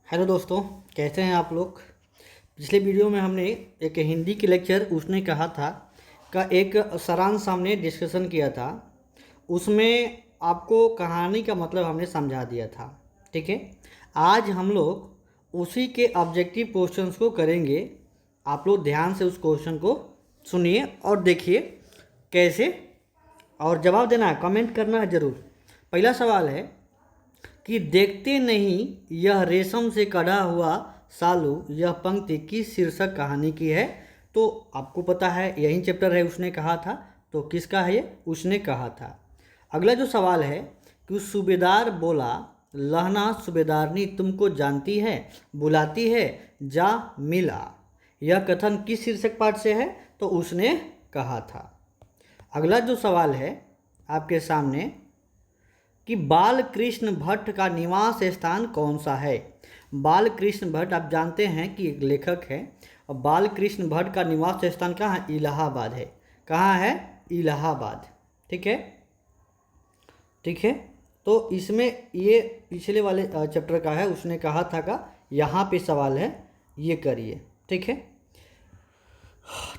Hello दोस्तों, कैसे हैं आप लोग। पिछले वीडियो में हमने एक हिंदी के लेक्चर उसने कहा था का एक सारांश हमने डिस्कशन किया था। उसमें आपको कहानी का मतलब हमने समझा दिया था। ठीक है, आज हम लोग उसी के ऑब्जेक्टिव क्वेश्चंस को करेंगे। आप लोग ध्यान से उस क्वेश्चन को सुनिए और देखिए कैसे, और जवाब देना है, कमेंट करना है ज़रूर। पहला सवाल है कि देखते नहीं यह रेशम से कढ़ा हुआ सालू, यह पंक्ति किस शीर्षक कहानी की है। तो आपको पता है यही चैप्टर है उसने कहा था, तो किसका है ये, उसने कहा था। अगला जो सवाल है कि उस सूबेदार बोला, लहना सूबेदारनी तुमको जानती है, बुलाती है, जा मिला। यह कथन किस शीर्षक पाठ से है, तो उसने कहा था। अगला जो सवाल है आपके सामने कि बाल कृष्ण भट्ट का निवास स्थान कौन सा है। बाल कृष्ण भट्ट आप जानते हैं कि एक लेखक है, और बाल कृष्ण भट्ट का निवास स्थान कहाँ है, इलाहाबाद है। कहाँ है, इलाहाबाद। ठीक है, ठीक है। तो इसमें ये पिछले वाले चैप्टर का है, उसने कहा था का यहाँ पे सवाल है, ये करिए। ठीक है,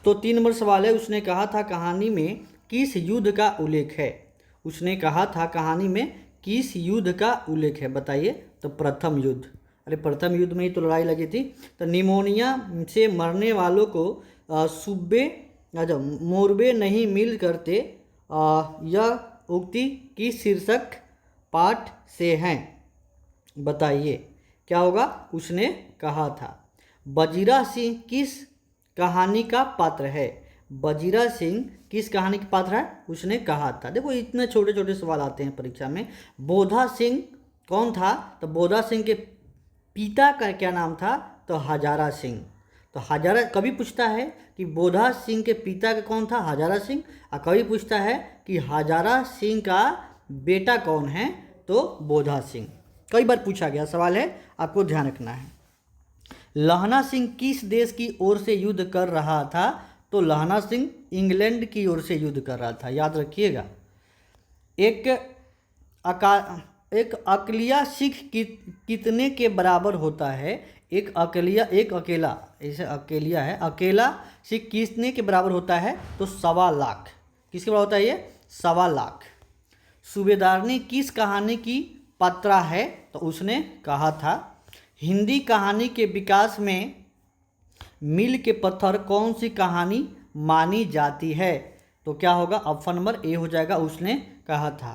तो 3 नंबर सवाल है, उसने कहा था कहानी में किस युद्ध का उल्लेख है। उसने कहा था कहानी में किस युद्ध का उल्लेख है, बताइए। तो प्रथम युद्ध। अरे प्रथम युद्ध में ही तो लड़ाई लगी थी। तो निमोनिया से मरने वालों को सूबे अच्छा मोरबे नहीं मिल करते, यह उक्ति किस शीर्षक पाठ से हैं, बताइए क्या होगा। उसने कहा था बजीरा सिंह किस कहानी का पात्र है। बजीरा सिंह किस कहानी के पात्र है, उसने कहा था। देखो इतने छोटे छोटे सवाल आते हैं परीक्षा में। बोधा सिंह कौन था, तो बोधा सिंह के पिता का क्या नाम था, तो हजारा सिंह। तो हजारा कभी पूछता है कि बोधा सिंह के पिता का कौन था, हजारा सिंह, और कभी पूछता है कि हजारा सिंह का बेटा कौन है, तो बोधा सिंह। कई बार पूछा गया सवाल है, आपको ध्यान रखना है। लहना सिंह किस देश की ओर से युद्ध कर रहा था, तो लहना सिंह इंग्लैंड की ओर से युद्ध कर रहा था, याद रखिएगा। एक अकलिया सिख कितने के बराबर होता है। एक अकेला, ऐसे अकेलिया है, अकेला सिख कितने के बराबर होता है, तो 1.25 लाख। किसके बराबर होता है ये, 1.25 लाख। सूबेदारनी किस कहानी की पात्रा है, तो उसने कहा था हिंदी कहानी के विकास में मील के पत्थर कौन सी कहानी मानी जाती है। तो क्या होगा, ऑप्शन नंबर ए हो जाएगा, उसने कहा था।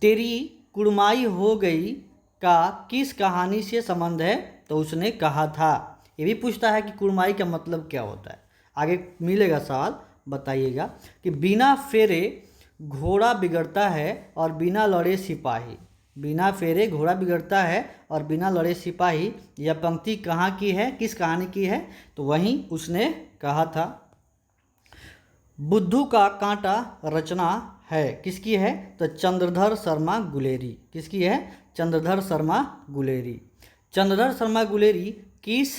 तेरी कुड़माई हो गई का किस कहानी से संबंध है, तो उसने कहा था। ये भी पूछता है कि कुड़माई का मतलब क्या होता है, आगे मिलेगा सवाल, बताइएगा। कि बिना फेरे घोड़ा बिगड़ता है और बिना लड़े सिपाही। बिना फेरे घोड़ा बिगड़ता है और बिना लड़े सिपाही, यह पंक्ति कहाँ की है, किस कहानी की है, तो वहीं उसने कहा था। बुद्धू का कांटा रचना है, किसकी है, तो चंद्रधर शर्मा गुलेरी। किसकी है, चंद्रधर शर्मा गुलेरी। चंद्रधर शर्मा गुलेरी किस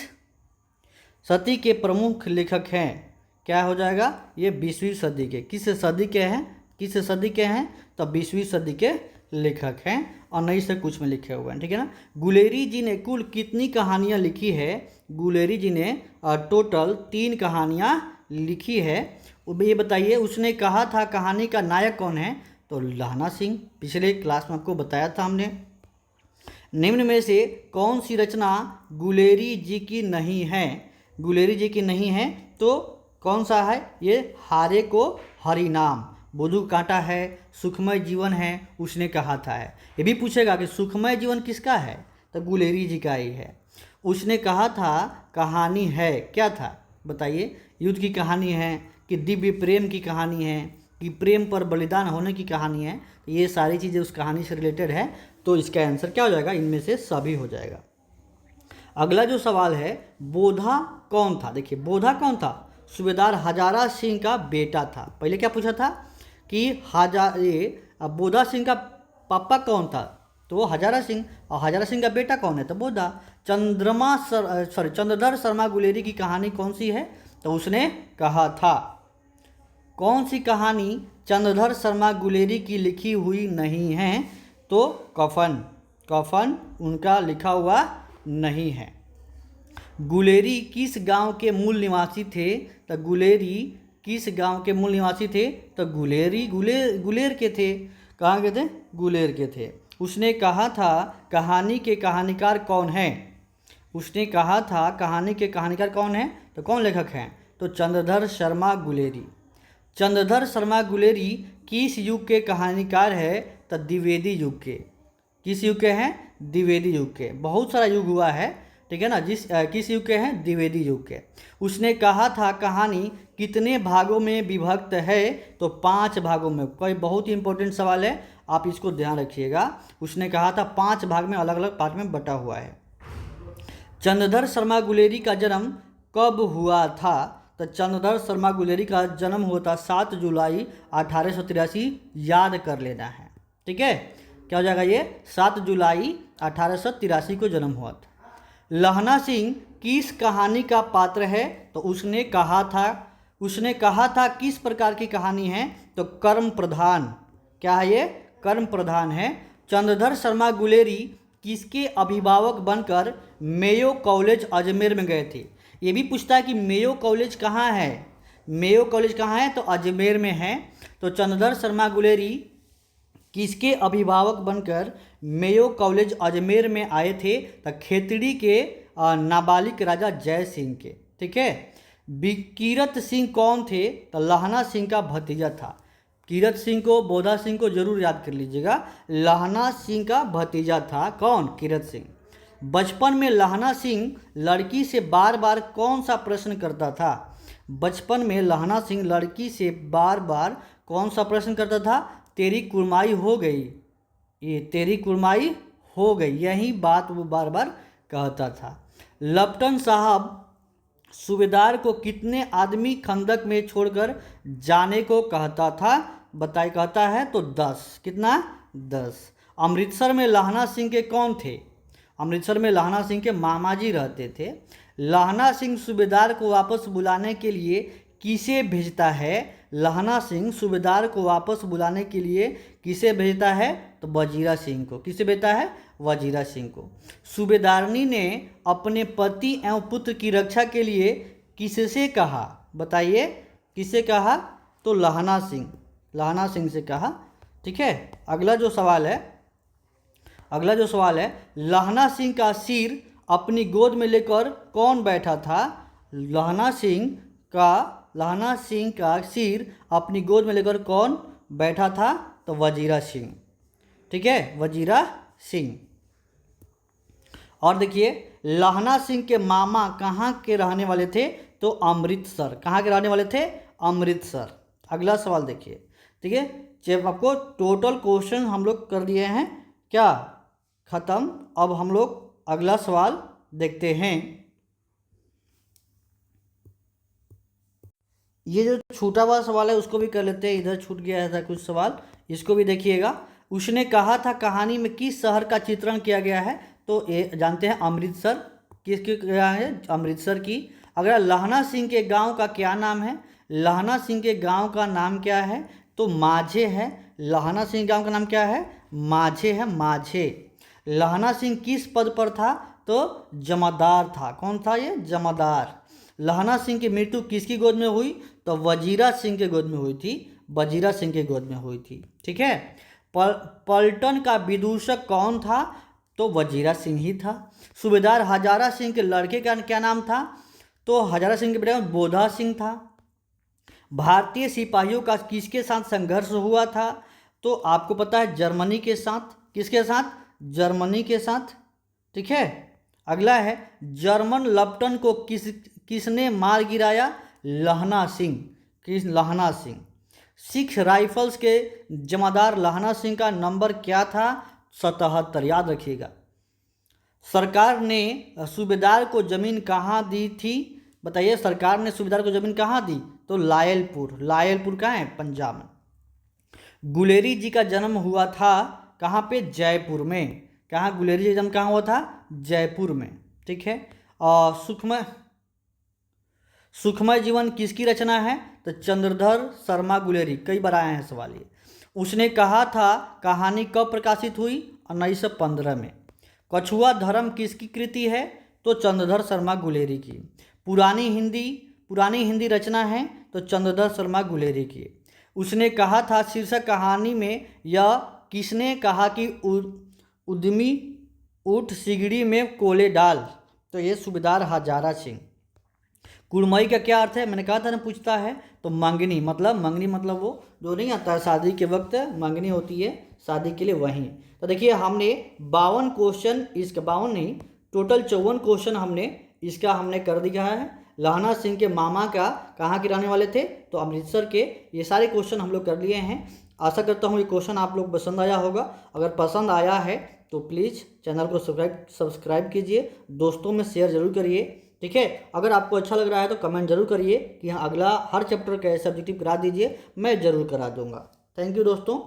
सदी के प्रमुख लेखक हैं, क्या हो जाएगा, ये 20वीं सदी के। किस सदी के हैं, किस सदी के हैं, तो 20वीं सदी के लेखक हैं, और नई से कुछ में लिखे हुए हैं। ठीक है ना। गुलेरी जी ने कुल कितनी कहानियाँ लिखी है। गुलेरी जी ने टोटल 3 कहानियाँ लिखी है। ये बताइए, उसने कहा था कहानी का नायक कौन है, तो लहना सिंह। पिछले क्लास में आपको बताया था हमने। निम्न में से कौन सी रचना गुलेरी जी की नहीं है। गुलेरी जी की नहीं है तो कौन सा है, ये हारे को हरि नाम, बुद्धू कांटा है, सुखमय जीवन है, उसने कहा था है। ये भी पूछेगा कि सुखमय जीवन किसका है, तो गुलेरी जी का ही है। उसने कहा था कहानी है, क्या था, बताइए। युद्ध की कहानी है, कि दिव्य प्रेम की कहानी है, कि प्रेम पर बलिदान होने की कहानी है। ये सारी चीज़ें उस कहानी से रिलेटेड है, तो इसका आंसर क्या हो जाएगा, इनमें से सभी हो जाएगा। अगला जो सवाल है, बोधा कौन था। देखिए बोधा कौन था, सूबेदार हजारा सिंह का बेटा था। पहले क्या पूछा था कि बोधा सिंह का पापा कौन था, तो वो हजारा सिंह, और हजारा सिंह का बेटा कौन है, तो बोधा। चंद्रधर शर्मा गुलेरी की कहानी कौन सी है, तो उसने कहा था। कौन सी कहानी चंद्रधर शर्मा गुलेरी की लिखी हुई नहीं है, तो कफन। कफन उनका लिखा हुआ नहीं है। गुलेरी किस गांव के मूल निवासी थे? तो गुलेरी किस गांव के मूल निवासी थे? तो गुलेरी गुलेर के थे। कहाँ के थे? गुलेर के थे। उसने कहा था कहानी के कहानीकार कौन है? उसने कहा था कहानी के कहानीकार कौन है? तो कौन लेखक हैं? तो चंद्रधर शर्मा गुलेरी। चंद्रधर शर्मा गुलेरी किस युग के कहानीकार है? तो द्विवेदी युग के। किस युग के हैं? द्विवेदी युग के। बहुत सारा युग हुआ है, ठीक है ना। किस युग के हैं? द्विवेदी युग के। उसने कहा था कहानी कितने भागों में विभक्त है? तो 5 भागों में। कोई बहुत ही इंपॉर्टेंट सवाल है, आप इसको ध्यान रखिएगा। उसने कहा था 5 भाग में, अलग अलग पार्ट में बटा हुआ है। चंद्रधर शर्मा गुलेरी का जन्म कब हुआ था? तो चंद्रधर शर्मा गुलेरी का जन्म हुआ था 7 जुलाई 1883। याद कर लेना है, ठीक है। क्या हो जाएगा ये? 7 जुलाई 1883 को जन्म हुआ था। लहना सिंह किस कहानी का पात्र है? तो उसने कहा था किस प्रकार की कहानी है? तो कर्म प्रधान। क्या है ये? कर्म प्रधान है। चंद्रधर शर्मा गुलेरी किसके अभिभावक बनकर मेयो कॉलेज अजमेर में गए थे? ये भी पूछता है कि मेयो कॉलेज कहाँ है? मेयो कॉलेज कहाँ है? तो अजमेर में है। तो चंद्रधर शर्मा गुलेरी किसके अभिभावक बनकर मेयो कॉलेज अजमेर में आए थे? तो खेतड़ी के नाबालिग राजा जय सिंह के, ठीक है। कीरत सिंह कौन थे? तो लहना सिंह का भतीजा था। कीरत सिंह को, बोधा सिंह को जरूर याद कर लीजिएगा। लहना सिंह का भतीजा था कौन? कीरत सिंह। बचपन में लहना सिंह लड़की से बार बार कौन सा प्रश्न करता था? बचपन में लहना सिंह लड़की से बार बार कौन सा प्रश्न करता था? तेरी कुर्माई हो गई, ये तेरी कुर्माई हो गई, यही बात वो बार बार कहता था। लपटन साहब सूबेदार को कितने आदमी खंदक में छोड़कर जाने को कहता था? बताइए। कहता है तो 10। कितना? 10। अमृतसर में लहना सिंह के कौन थे? अमृतसर में लहना सिंह के मामा जी रहते थे। लहना सिंह सूबेदार को वापस बुलाने के लिए किसे भेजता है? लहना सिंह सूबेदार को वापस बुलाने के लिए किसे भेजता है? तो वजीरा सिंह को। किसे भेजता है? वजीरा सिंह को। सूबेदारनी ने अपने पति एवं पुत्र की रक्षा के लिए किससे कहा? बताइए, किससे कहा? तो लहना सिंह से कहा, ठीक है। अगला जो सवाल है, लहना सिंह का सिर अपनी गोद में लेकर कौन बैठा था? लहना सिंह का सिर अपनी गोद में लेकर कौन बैठा था? तो वजीरा सिंह, ठीक है, वजीरा सिंह। और देखिए, लहना सिंह के मामा कहाँ के रहने वाले थे? तो अमृतसर। कहाँ के रहने वाले थे? अमृतसर। अगला सवाल देखिए, ठीक है। जब आपको टोटल क्वेश्चन हम लोग कर दिए हैं क्या, खत्म। अब हम लोग अगला सवाल देखते हैं। ये जो छूटा हुआ सवाल है उसको भी कर लेते हैं, इधर छूट गया था कुछ सवाल, इसको भी देखिएगा। उसने कहा था कहानी में किस शहर का चित्रण किया गया है? तो ये जानते हैं अमृतसर। किसकी क्या है? अमृतसर की। अगर लहना सिंह के गांव का क्या नाम है? लहना सिंह के गांव का नाम क्या है? तो माझे है। लहना सिंह गांव का नाम क्या है? माझे है, माझे। लहना सिंह किस पद पर था? तो जमादार था। कौन था ये? जमादार। लहना सिंह की मृत्यु किसकी गोद में हुई? तो वजीरा सिंह के गोद में हुई थी। वजीरा सिंह के गोद में हुई थी, ठीक है। पलटन का विदूषक कौन था? तो वजीरा सिंह ही था। सूबेदार हजारा सिंह के लड़के का क्या नाम था? तो हजारा सिंह के बेटा बोधा सिंह था। भारतीय सिपाहियों का किसके साथ संघर्ष हुआ था? तो आपको पता है जर्मनी के साथ। किसके साथ? जर्मनी के साथ, ठीक है। अगला है, जर्मन लपटन को किसने मार गिराया? लहना सिंह। लहना सिंह। सिख राइफल्स के जमादार लहना सिंह का नंबर क्या था? 77। याद रखिएगा। सरकार ने सूबेदार को जमीन कहाँ दी थी? बताइए, सरकार ने सूबेदार को जमीन कहाँ दी? तो लायलपुर। लायलपुर कहाँ है? पंजाब में। गुलेरी जी का जन्म हुआ था कहाँ पे? जयपुर में। कहाँ? गुलेरी जी का जन्म कहाँ हुआ था? जयपुर में, ठीक है। और सुखमय जीवन किसकी रचना है? तो चंद्रधर शर्मा गुलेरी। कई बार आए हैं सवाल ये। उसने कहा था कहानी कब प्रकाशित हुई? 1915 में। कछुआ धर्म किसकी कृति है? तो चंद्रधर शर्मा गुलेरी की। पुरानी हिंदी रचना है तो चंद्रधर शर्मा गुलेरी की। उसने कहा था शीर्षक कहानी में यह किसने कहा कि उद्यमी ऊठ सिगड़ी में कोले डाल? तो ये सूबेदार हजारा सिंह। कुड़मई का क्या अर्थ है? मैंने कहा था ना पूछता है, तो मंगनी मतलब वो जो नहीं आता है शादी के वक्त मंगनी होती है शादी के लिए, वहीं। तो देखिए हमने 52 क्वेश्चन, इसका 52 नहीं टोटल 54 क्वेश्चन हमने कर दिया है। लहना सिंह के मामा का कहाँ के रहने वाले थे? तो अमृतसर के। ये सारे क्वेश्चन हम लोग कर लिए हैं। आशा करता हूँ ये क्वेश्चन आप लोग पसंद आया होगा। अगर पसंद आया है तो प्लीज़ चैनल को सब्सक्राइब कीजिए, दोस्तों में शेयर जरूर करिए, ठीक है। अगर आपको अच्छा लग रहा है तो कमेंट जरूर करिए कि हाँ अगला हर चैप्टर का सब्जेक्टिव करा दीजिए, मैं ज़रूर करा दूंगा। थैंक यू दोस्तों।